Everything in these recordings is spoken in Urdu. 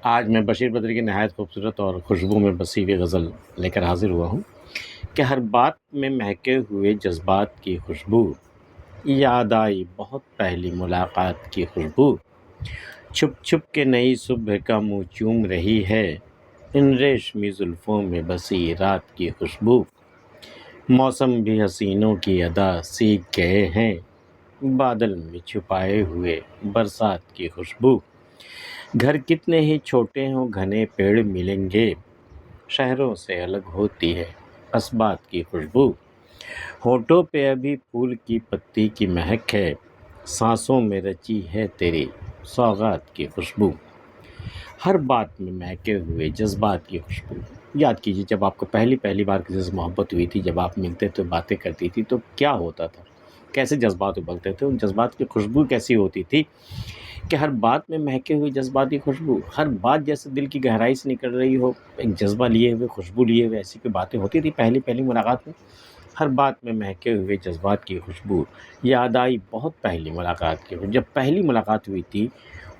آج میں بشیر بدر کی نہایت خوبصورت اور خوشبو میں بسی ہوئی غزل لے کر حاضر ہوا ہوں کہ ہر بات میں مہکے ہوئے جذبات کی خوشبو، یاد آئی بہت پہلی ملاقات کی خوشبو، چھپ چھپ کے نئی صبح کا منہ چوم رہی ہے ان ریشمی زلفوں میں بسی رات کی خوشبو، موسم بھی حسینوں کی ادا سیکھ گئے ہیں بادل میں چھپائے ہوئے برسات کی خوشبو، گھر کتنے ہی چھوٹے ہوں گھنے پیڑ ملیں گے شہروں سے الگ ہوتی ہے قصبات کی خوشبو، ہونٹوں پہ ابھی پھول کی پتی کی مہک ہے سانسوں میں رچی ہے تیری سوغات کی خوشبو، ہر بات میں مہکے ہوئے جذبات کی خوشبو۔ یاد کیجیے جب آپ کو پہلی بار کسی سے محبت ہوئی تھی، جب آپ ملتے تھے باتیں کرتی تھی تو کیا ہوتا تھا، کیسے جذبات ابلتے تھے، ان جذبات کی خوشبو کیسی ہوتی تھی کہ ہر بات میں مہکے ہوئے جذباتی خوشبو، ہر بات جیسے دل کی گہرائی سے نکل رہی ہو، ایک جذبہ لیے ہوئے خوشبو لیے ہوئے ایسی کوئی باتیں ہوتی تھی پہلی ملاقات میں، ہر بات میں مہکے ہوئے جذبات کی خوشبو، یاد آئی بہت پہلی ملاقات کی، جب پہلی ملاقات ہوئی تھی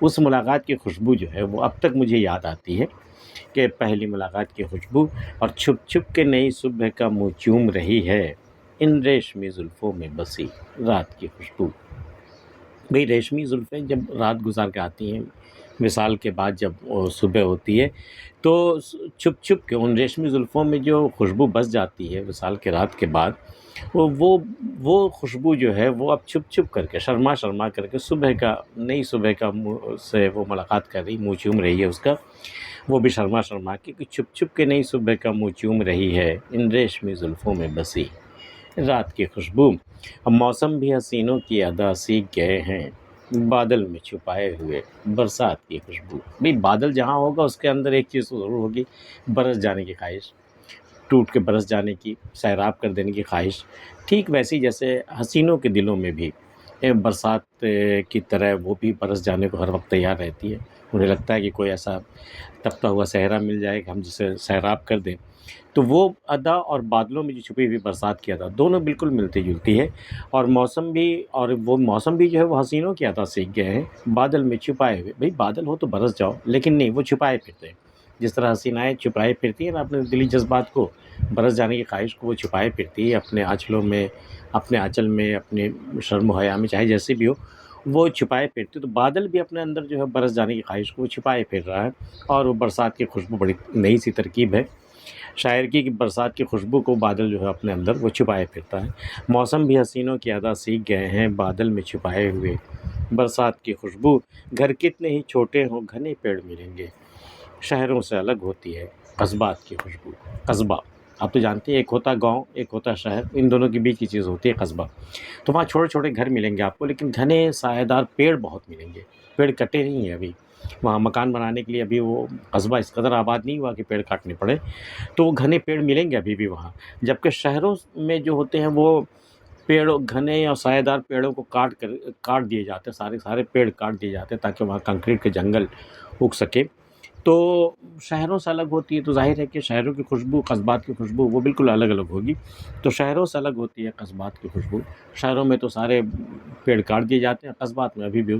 اس ملاقات کی خوشبو جو ہے وہ اب تک مجھے یاد آتی ہے کہ پہلی ملاقات کی خوشبو، اور چھپ چھپ کے نئی صبح کا منہ چوم رہی ہے ان ریشمی زلفوں میں بسی رات کی خوشبو۔ بھئی ریشمی زلفیں جب رات گزار کے آتی ہیں، وصال کے بعد جب صبح ہوتی ہے تو چھپ چھپ کے ان ریشمی زلفوں میں جو خوشبو بس جاتی ہے وصال کے رات کے بعد، وہ خوشبو جو ہے وہ اب چھپ چھپ کر کے شرما کر کے نئی صبح کا سے وہ ملاقات کر رہی، منہ چوم رہی ہے اس کا، وہ بھی شرما کے کہ چھپ چھپ کے نئی صبح کا منہ چوم رہی ہے ان ریشمی زلفوں میں بسی رات کی خوشبو، اب موسم بھی حسینوں کی ادا سیکھ گئے ہیں بادل میں چھپائے ہوئے برسات کی خوشبو۔ بھئی بادل جہاں ہوگا اس کے اندر ایک چیز ضرور ہوگی، برس جانے کی خواہش، ٹوٹ کے برس جانے کی، سیراب کر دینے کی خواہش، ٹھیک ویسی جیسے حسینوں کے دلوں میں بھی برسات کی طرح وہ بھی برس جانے کو ہر وقت تیار رہتی ہے، انہیں لگتا ہے کہ کوئی ایسا تپتا ہوا صحرا مل جائے کہ ہم جسے سیراب کر دیں، تو وہ ادا اور بادلوں میں جو چھپی ہوئی برسات کی ادا دونوں بالکل ملتی جلتی ہے، اور وہ موسم بھی جو ہے وہ حسینوں کی ادا سیکھ گئے ہیں بادل میں چھپائے ہوئے۔ بھئی بادل ہو تو برس جاؤ، لیکن نہیں، وہ چھپائے پھرتے ہیں، جس طرح حسینائیں چھپائے پھرتی ہیں نا اپنے دلی جذبات کو، برس جانے کی خواہش کو وہ چھپائے پھرتی ہے اپنے آنچلوں میں، اپنے آنچل میں، اپنے شرم و حیا میں، چاہے جیسے بھی ہو وہ چھپائے پھرتی، تو بادل بھی اپنے اندر جو ہے برس جانے کی خواہش کو وہ چھپائے پھر رہا ہے، اور وہ برسات کی خوشبو بڑی نئی سی ترکیب ہے شاعر کی کہ برسات کی خوشبو کو بادل جو ہے اپنے اندر وہ چھپائے پھرتا ہے، موسم بھی حسینوں کی ادا سیکھ گئے ہیں بادل میں چھپائے ہوئے برسات کی خوشبو، گھر کتنے ہی چھوٹے ہوں گھنے پیڑ ملیں گے شہروں سے الگ ہوتی ہے قصبات کی خوشبو۔ قصبہ آپ تو جانتے ہیں، ایک ہوتا گاؤں ایک ہوتا شہر، ان دونوں کے بیچ کی چیز ہوتی ہے قصبہ، تو وہاں چھوٹے چھوٹے گھر ملیں گے آپ کو، لیکن گھنے سایہ دار پیڑ بہت ملیں گے، پیڑ کٹے نہیں ہیں ابھی، وہاں مکان بنانے کے لیے ابھی وہ قصبہ اس قدر آباد نہیں ہوا کہ پیڑ کاٹنے پڑے، تو وہ گھنے پیڑ ملیں گے ابھی بھی وہاں، جبکہ شہروں میں جو ہوتے ہیں وہ گھنے اور سایہ دار پیڑوں کو کاٹ دیے جاتے ہیں، سارے پیڑ کاٹ دیے جاتے ہیں تاکہ وہاں کنکریٹ کے جنگل اگ سکے، تو شہروں سے الگ ہوتی ہے، تو ظاہر ہے کہ شہروں کی خوشبو قصبات کی خوشبو وہ بالکل الگ ہوگی، تو شہروں سے الگ ہوتی ہے قصبات کی خوشبو، شہروں میں تو سارے پیڑ کاٹ دیے جاتے ہیں، قصبات میں ابھی بھی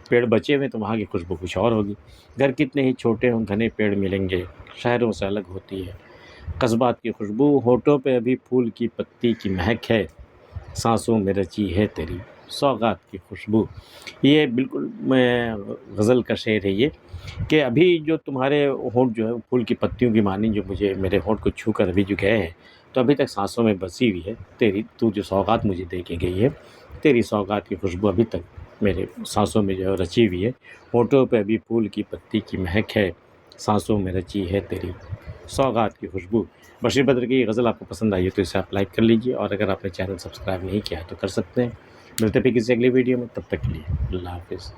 پیڑ بچے ہوئے تو وہاں کی خوشبو کچھ اور ہوگی، گھر کتنے ہی چھوٹے ہوں گھنے پیڑ ملیں گے شہروں سے الگ ہوتی ہے قصبات کی خوشبو، ہونٹوں پہ ابھی پھول کی پتی کی مہک ہے سانسوں میں رچی ہے تیری سوغات کی خوشبو۔ یہ بالکل غزل کا شعر ہے یہ کہ ابھی جو تمہارے ہونٹ جو ہے پھول کی پتیوں کی مانند جو مجھے میرے ہونٹ کو چھو کر ابھی جو گئے ہیں، تو ابھی تک سانسوں میں بسی ہوئی ہے تو جو سوغات مجھے دے کے گئی ہے، تیری سوغات کی خوشبو ابھی تک میرے سانسوں میں جو ہے رچی ہوئی ہے، ہونٹوں پہ ابھی پھول کی پتی کی مہک ہے سانسوں میں رچی ہے تیری سوغات کی خوشبو۔ بشیر بدر کی یہ غزل آپ کو پسند آئی ہے تو اسے آپ لائک کر لیجئے، اور اگر آپ نے چینل سبسکرائب نہیں کیا ہے تو کر سکتے ہیں۔ ملتے ہیں پھر کسی اگلی ویڈیو میں، تب تک کے لیے اللہ حافظ۔